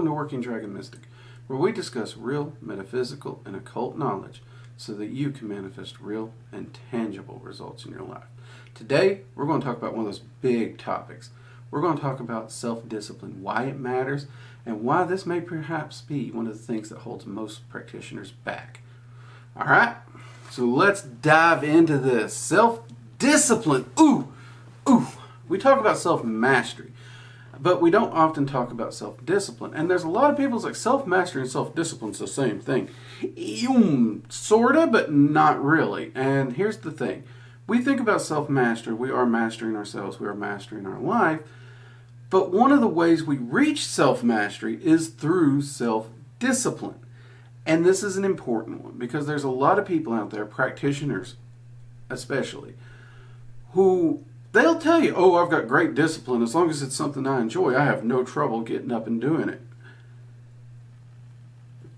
Welcome to Working Dragon Mystic, where we discuss real, metaphysical, and occult knowledge so that you can manifest real and tangible results in your life. Today, we're going to talk about one of those big topics. We're going to talk about self-discipline, why it matters, and why this may perhaps be one of the things that holds most practitioners back. All right, so let's dive into this. Self-discipline. Ooh. We talk about self-mastery, but we don't often talk about self-discipline. And there's a lot of people who's like self-mastery and self-discipline is the same thing. Sorta, but not really. And here's the thing. We think about self-mastery. We are mastering ourselves. We are mastering our life. But one of the ways we reach self-mastery is through self-discipline. And this is an important one because there's a lot of people out there, practitioners especially, who they'll tell you, oh, I've got great discipline. As long as it's something I enjoy, I have no trouble getting up and doing it.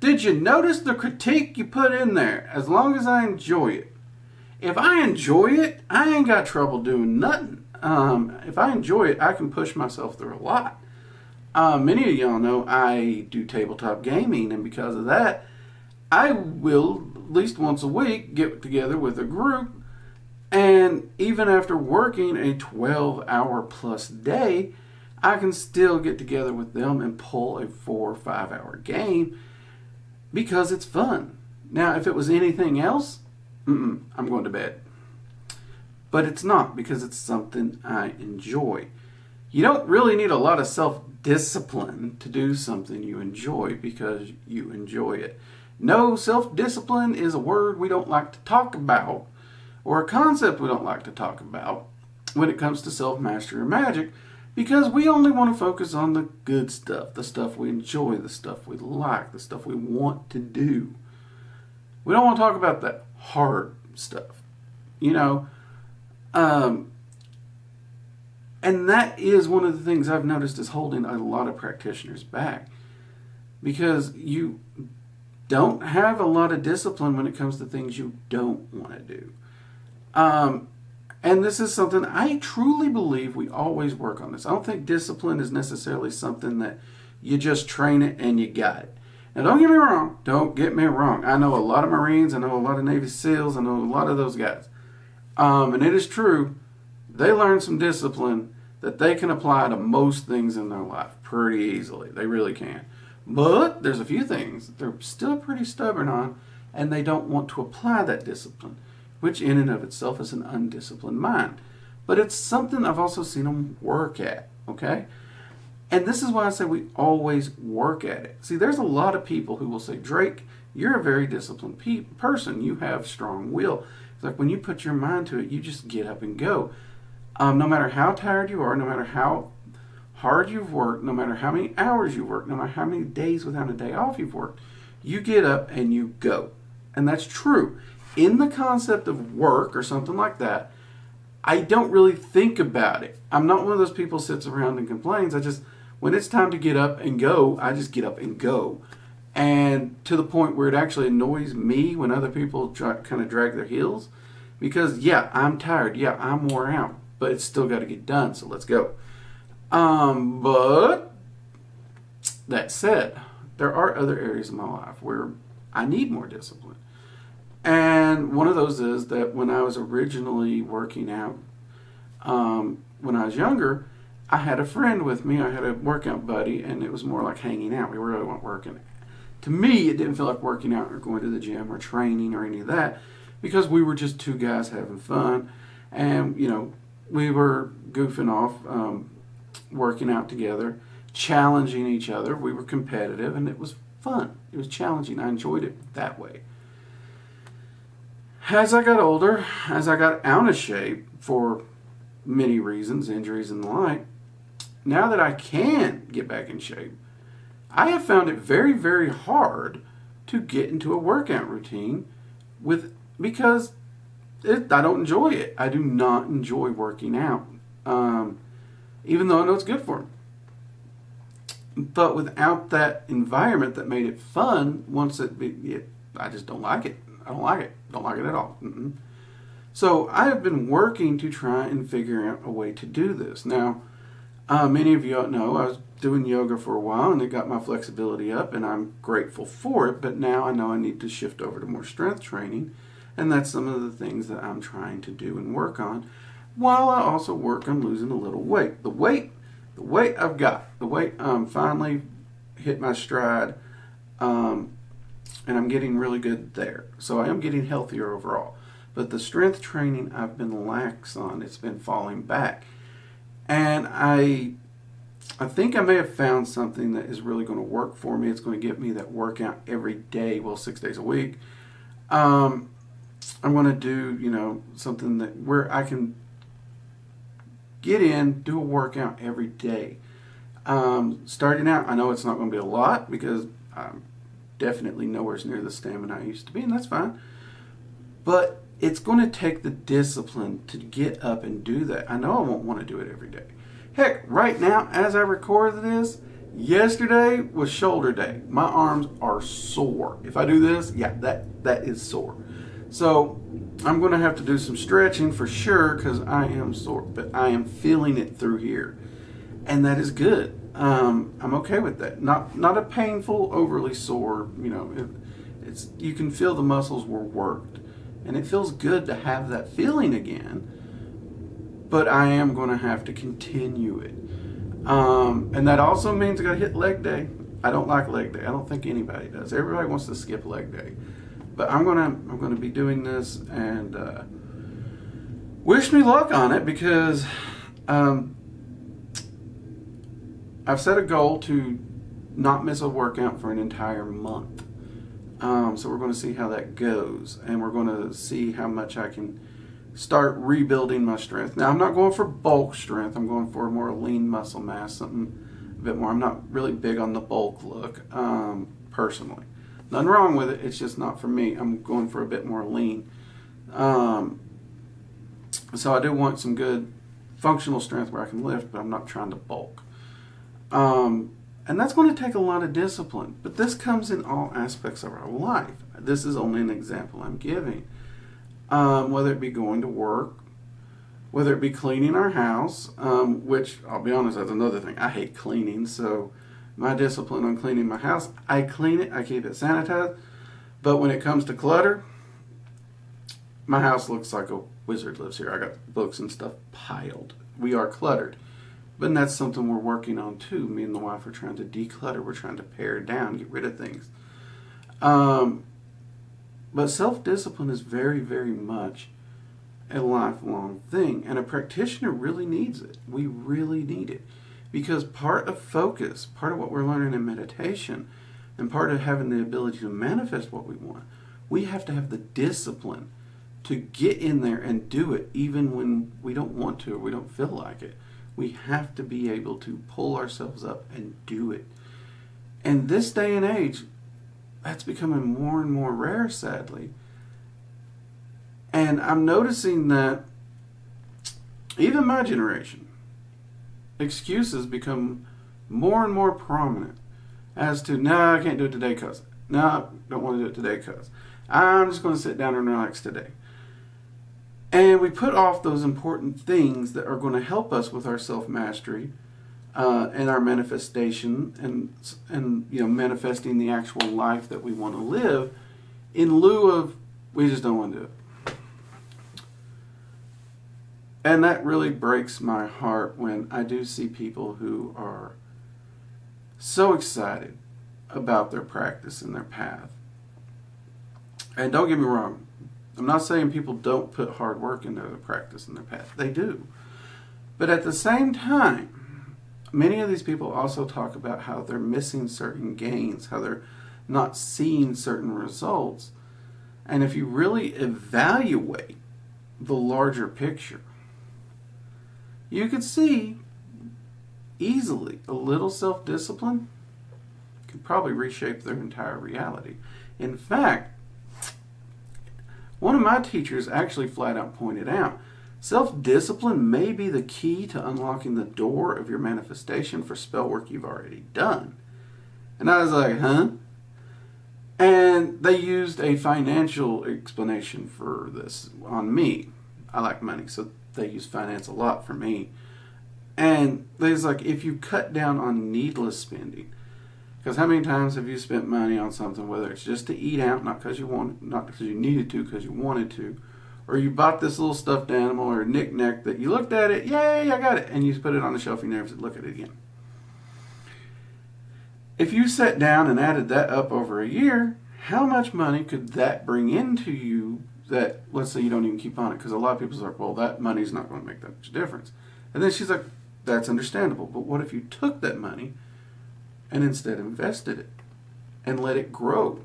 Did you notice the critique you put in there? As long as I enjoy it. If I enjoy it, I ain't got trouble doing nothing. If I enjoy it, I can push myself through a lot. Many of y'all know I do tabletop gaming, and because of that, I will, at least once a week, get together with a group. And even after working a 12-hour plus day, I can still get together with them and pull a 4 or 5 hour game because it's fun. Now, if it was anything else, I'm going to bed. But it's not, because it's something I enjoy. You don't really need a lot of self-discipline to do something you enjoy because you enjoy it. No, self-discipline is a word we don't like to talk about, or a concept we don't like to talk about when it comes to self-mastery or magic, because we only want to focus on the good stuff, the stuff we enjoy, the stuff we like, the stuff we want to do. We don't want to talk about that hard stuff, and that is one of the things I've noticed is holding a lot of practitioners back, because you don't have a lot of discipline when it comes to things you don't want to do. And this is something I truly believe we always work on this. I don't think discipline is necessarily something that you just train it and you got it. Now, don't get me wrong. I know a lot of Marines. I know a lot of Navy SEALs. I know a lot of those guys. And it is true. They learn some discipline that they can apply to most things in their life pretty easily. They really can. But there's a few things that they're still pretty stubborn on, and they don't want to apply that discipline, which in and of itself is an undisciplined mind. But it's something I've also seen them work at, okay? And this is why I say we always work at it. See, there's a lot of people who will say, Drake, you're a very disciplined person. You have strong will. It's like when you put your mind to it, you just get up and go. No matter how tired you are, no matter how hard you've worked, no matter how many hours you've worked, no matter how many days without a day off you've worked, you get up and you go. And that's true. In the concept of work or something like that, I don't really think about it. I'm not one of those people who sits around and complains. When it's time to get up and go, I just get up and go. And to the point where it actually annoys me when other people kind of drag their heels. Because, yeah, I'm tired. Yeah, I'm wore out. But it's still got to get done, so let's go. But that said, there are other areas of my life where I need more discipline. And one of those is that when I was originally working out, when I was younger, I had a friend with me. I had a workout buddy, and it was more like hanging out. We really weren't working. To me, it didn't feel like working out or going to the gym or training or any of that, because we were just two guys having fun. And, we were goofing off, working out together, challenging each other. We were competitive, and it was fun. It was challenging. I enjoyed it that way. As I got older, as I got out of shape for many reasons, injuries and the like, now that I can get back in shape, I have found it very, very hard to get into a workout routine because I don't enjoy it. I do not enjoy working out, even though I know it's good for me. But without that environment that made it fun, I just don't like it. I don't like it. Don't like it at all. So I have been working to try and figure out a way to do this. Now, many of you know I was doing yoga for a while, and it got my flexibility up, and I'm grateful for it. But now I know I need to shift over to more strength training, and that's some of the things that I'm trying to do and work on, while I also work on losing a little weight. The weight I've got, finally hit my stride, and I'm getting really good there. So I am getting healthier overall. But the strength training I've been lax on. It's been falling back. And I think I may have found something that is really going to work for me. It's going to get me that workout every day, 6 days a week. I'm going to do, something where I can get in, do a workout every day. Starting out, I know it's not going to be a lot because I'm definitely nowhere near the stamina I used to be, and that's fine. But it's going to take the discipline to get up and do that. I know I won't want to do it every day. Heck, right now, as I record this, yesterday was shoulder day. My arms are sore. If I do this, yeah, that is sore. So I'm going to have to do some stretching for sure because I am sore, but I am feeling it through here, and that is good. I'm okay with that. Not a painful, overly sore. It's you can feel the muscles were worked, and it feels good to have that feeling again. But I am going to have to continue it, and that also means I got to hit leg day. I don't like leg day. I don't think anybody does. Everybody wants to skip leg day. But I'm gonna be doing this, and wish me luck on it because I've set a goal to not miss a workout for an entire month. So we're going to see how that goes, and we're going to see how much I can start rebuilding my strength. Now I'm not going for bulk strength. I'm going for more lean muscle mass, something a bit more. I'm not really big on the bulk look personally. Nothing wrong with it. It's just not for me. I'm going for a bit more lean. So I do want some good functional strength where I can lift, but I'm not trying to bulk. And that's going to take a lot of discipline. But this comes in all aspects of our life. This is only an example I'm giving. Whether it be going to work, whether it be cleaning our house, which I'll be honest, that's another thing. I hate cleaning, so my discipline on cleaning my house, I clean it, I keep it sanitized, but when it comes to clutter, my house looks like a wizard lives here. I got books and stuff piled. We are cluttered, but that's something we're working on too. Me and the wife are trying to declutter. We're trying to pare down, get rid of things. But self-discipline is very, very much a lifelong thing, and a practitioner really needs it. We really need it. Because part of focus, part of what we're learning in meditation, and part of having the ability to manifest what we want, we have to have the discipline to get in there and do it even when we don't want to or we don't feel like it. We have to be able to pull ourselves up and do it. And this day and age, that's becoming more and more rare, sadly. And I'm noticing that even my generation, excuses become more and more prominent as to, no, I can't do it today because, no, I don't want to do it today because, I'm just going to sit down and relax today. And we put off those important things that are going to help us with our self-mastery and our manifestation and manifesting the actual life that we want to live in lieu of, we just don't want to do it. And that really breaks my heart when I do see people who are so excited about their practice and their path. And don't get me wrong, I'm not saying people don't put hard work into their practice and their path. They do. But at the same time, many of these people also talk about how they're missing certain gains, how they're not seeing certain results. And if you really evaluate the larger picture, you could see easily a little self-discipline could probably reshape their entire reality. In fact, one of my teachers actually flat out pointed out, self-discipline may be the key to unlocking the door of your manifestation for spell work you've already done. And I was like, huh? And they used a financial explanation for this on me. I like money, so they use finance a lot for me. And there's like, if you cut down on needless spending, because how many times have you spent money on something, whether it's just to eat out, not because you needed to, because you wanted to, or you bought this little stuffed animal or knick-knack that you looked at it, yay, I got it, and you put it on the shelf, you never said, look at it again. If you sat down and added that up over a year, how much money could that bring into you that, let's say you don't even keep on it? Because a lot of people are like, well, that money's not going to make that much difference. And then she's like, that's understandable. But what if you took that money and instead invested it and let it grow?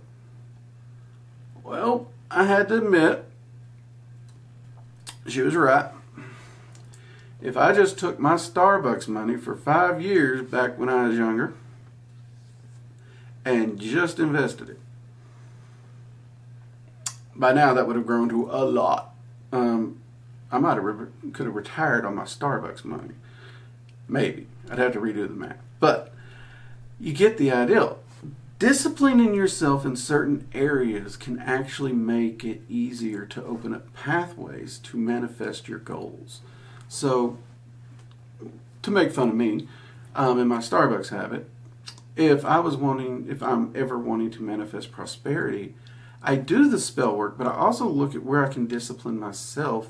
Well, I had to admit, she was right. If I just took my Starbucks money for 5 years back when I was younger and just invested it, by now that would have grown to a lot. I could have retired on my Starbucks money. Maybe. I'd have to redo the math. But you get the idea. Disciplining yourself in certain areas can actually make it easier to open up pathways to manifest your goals. So, to make fun of me, in my Starbucks habit, if I'm ever wanting to manifest prosperity, I do the spell work, but I also look at where I can discipline myself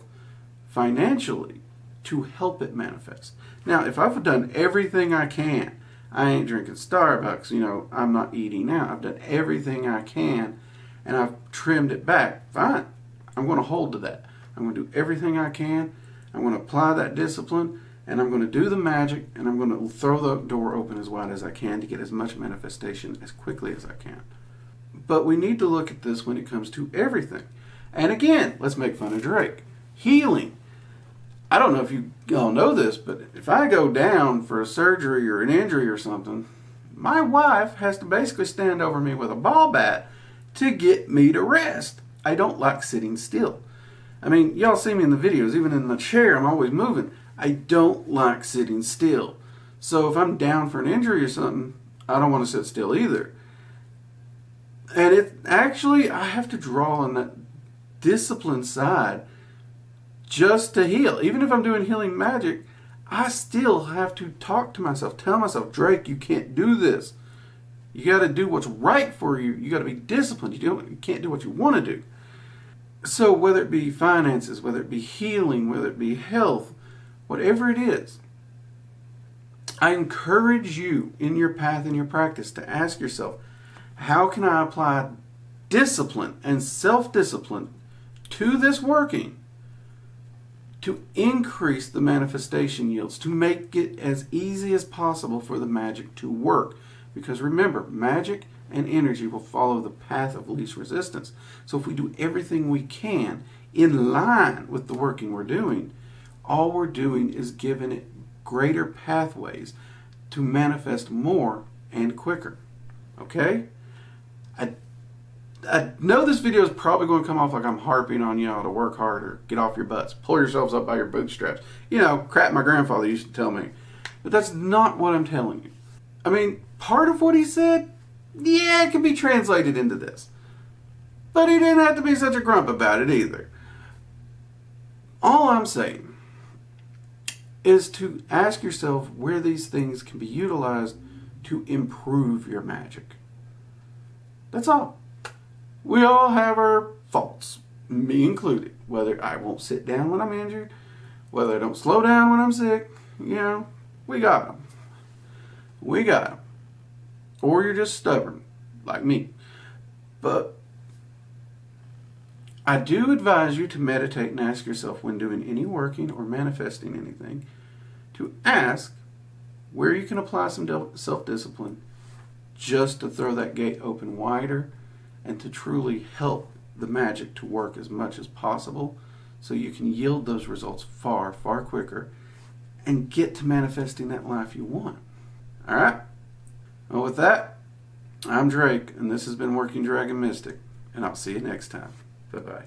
financially to help it manifest. Now, if I've done everything I can, I ain't drinking Starbucks, I'm not eating out, I've done everything I can, and I've trimmed it back, fine. I'm going to hold to that. I'm going to do everything I can. I'm going to apply that discipline, and I'm going to do the magic, and I'm going to throw the door open as wide as I can to get as much manifestation as quickly as I can. But we need to look at this when it comes to everything. And again, let's make fun of Drake. Healing. I don't know if you all know this, but if I go down for a surgery or an injury or something, my wife has to basically stand over me with a ball bat to get me to rest. I don't like sitting still. I mean, y'all see me in the videos, even in the chair, I'm always moving. I don't like sitting still. So if I'm down for an injury or something, I don't want to sit still either. And I have to draw on that discipline side just to heal. Even if I'm doing healing magic, I still have to talk to myself, tell myself, Drake, you can't do this. You got to do what's right for you. You got to be disciplined. You can't do what you want to do. So whether it be finances, whether it be healing, whether it be health, whatever it is, I encourage you in your path and your practice to ask yourself, how can I apply discipline and self-discipline to this working to increase the manifestation yields, to make it as easy as possible for the magic to work? Because remember, magic and energy will follow the path of least resistance. So if we do everything we can in line with the working we're doing, all we're doing is giving it greater pathways to manifest more and quicker. Okay? I know this video is probably going to come off like I'm harping on y'all to work harder, get off your butts, pull yourselves up by your bootstraps. Crap my grandfather used to tell me. But that's not what I'm telling you. I mean, part of what he said, yeah, it can be translated into this. But he didn't have to be such a grump about it either. All I'm saying is to ask yourself where these things can be utilized to improve your magic. That's all. We all have our faults, me included. Whether I won't sit down when I'm injured, whether I don't slow down when I'm sick, we got them. We got them. Or you're just stubborn, like me. But I do advise you to meditate and ask yourself when doing any working or manifesting anything, to ask where you can apply some self-discipline just to throw that gate open wider and to truly help the magic to work as much as possible so you can yield those results far, far quicker and get to manifesting that life you want. All right? Well, with that, I'm Drake, and this has been Working Dragon Mystic, and I'll see you next time. Bye-bye.